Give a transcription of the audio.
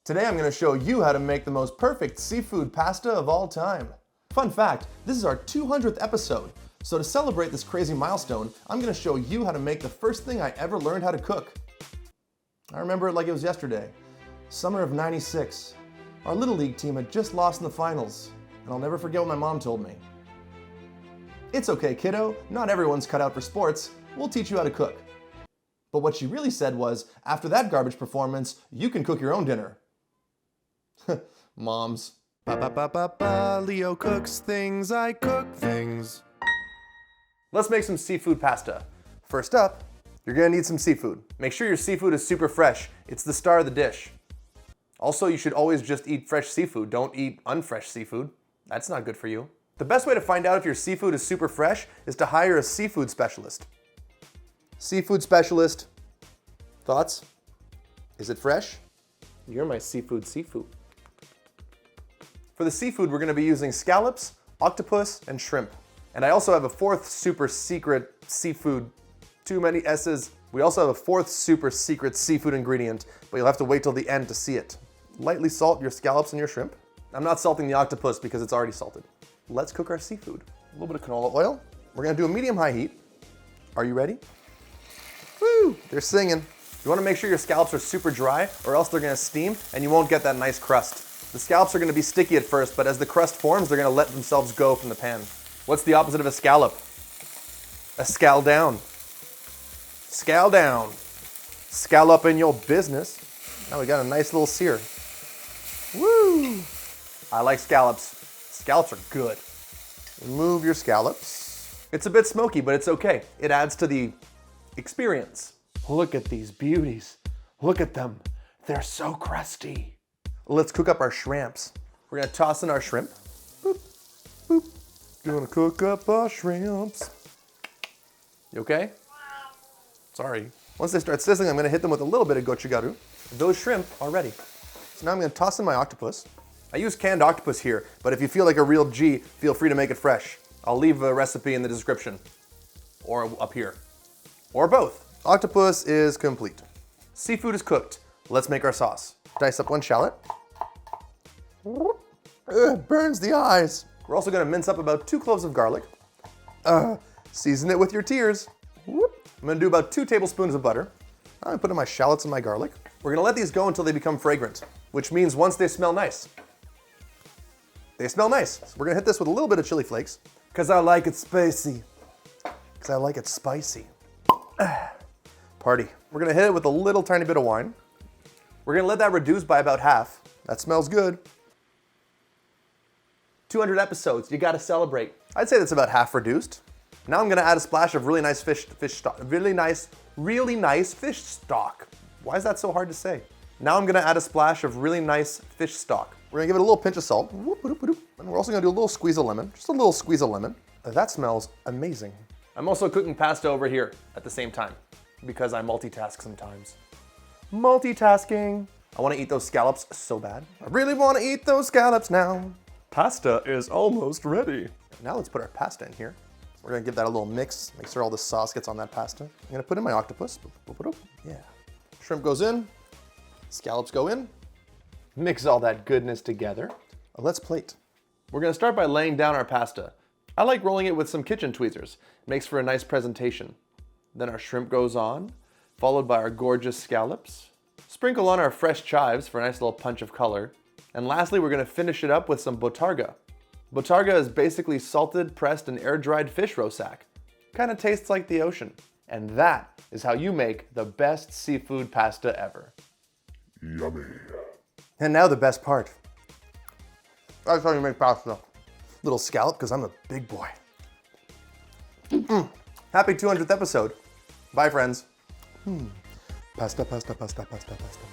Today I'm going to show you how to make the most perfect seafood pasta of all time. Fun fact, this is our 200th episode, so to celebrate this crazy milestone, I'm going to show you how to make the first thing I ever learned how to cook. I remember it like it was yesterday. Summer of '96. Our Little League team had just lost in the finals, and I'll never forget what my mom told me. It's okay, kiddo, not everyone's cut out for sports. We'll teach you how to cook. But what she really said was, after that garbage performance, you can cook your own dinner. Moms. Leo cooks things, I cook things. Let's make some seafood pasta. First up, you're gonna need some seafood. Make sure your seafood is super fresh. It's the star of the dish. Also, you should always just eat fresh seafood. Don't eat unfresh seafood. That's not good for you. The best way to find out if your seafood is super fresh is to hire a seafood specialist. Seafood specialist, thoughts? Is it fresh? You're my seafood. For the seafood, we're gonna be using scallops, octopus, and shrimp. And I also have a fourth super secret seafood, too many S's. We also have a fourth super secret seafood ingredient, but you'll have to wait till the end to see it. Lightly salt your scallops and your shrimp. I'm not salting the octopus because it's already salted. Let's cook our seafood. A little bit of canola oil. We're gonna do a medium-high heat. Are you ready? Woo, they're singing. You wanna make sure your scallops are super dry or else they're gonna steam and you won't get that nice crust. The scallops are gonna be sticky at first, but as the crust forms, they're gonna let themselves go from the pan. What's the opposite of a scallop? A scal down. Scal down. Scallop in your business. Now we got a nice little sear. Woo! I like scallops. Scallops are good. Remove your scallops. It's a bit smoky, but it's okay. It adds to the experience. Look at these beauties. Look at them. They're so crusty. Let's cook up our shrimps. We're gonna toss in our shrimp. Boop, boop. Gonna cook up our shrimps. You okay? Sorry. Once they start sizzling, I'm gonna hit them with a little bit of gochugaru. Those shrimp are ready. So now I'm gonna toss in my octopus. I use canned octopus here, but if you feel like a real G, feel free to make it fresh. I'll leave a recipe in the description, or up here, or both. Octopus is complete. Seafood is cooked. Let's make our sauce. Dice up one shallot. It burns the eyes. We're also gonna mince up about 2 cloves of garlic. Season it with your tears. I'm gonna do about 2 tablespoons of butter. I'm gonna put in my shallots and my garlic. We're gonna let these go until they become fragrant, which means once they smell nice. They smell nice. So we're gonna hit this with a little bit of chili flakes, because I like it spicy. Because I like it spicy. Party. We're gonna hit it with a little tiny bit of wine. We're gonna let that reduce by about half. That smells good. 200 episodes, you gotta celebrate. I'd say that's about half reduced. Now I'm gonna add a splash of really nice fish stock. Really nice fish stock. Why is that so hard to say? Now I'm gonna add a splash of really nice fish stock. We're gonna give it a little pinch of salt. And we're also gonna do a little squeeze of lemon. Just a little squeeze of lemon. That smells amazing. I'm also cooking pasta over here at the same time because I multitask sometimes. Multitasking. I wanna eat those scallops so bad. I really wanna eat those scallops now. Pasta is almost ready. Now let's put our pasta in here. We're gonna give that a little mix, make sure all the sauce gets on that pasta. I'm gonna put in my octopus. Yeah. Shrimp goes in, scallops go in. Mix all that goodness together. Let's plate. We're gonna start by laying down our pasta. I like rolling it with some kitchen tweezers. It makes for a nice presentation. Then our shrimp goes on, followed by our gorgeous scallops. Sprinkle on our fresh chives for a nice little punch of color. And lastly, we're gonna finish it up with some botarga. Botarga is basically salted, pressed, and air-dried fish rosac. Kinda tastes like the ocean. And that is how you make the best seafood pasta ever. Yummy. And now the best part. That's how you make pasta. Little scallop, because I'm a big boy. Happy 200th episode. Bye, friends. Pasta, pasta, pasta, pasta, pasta.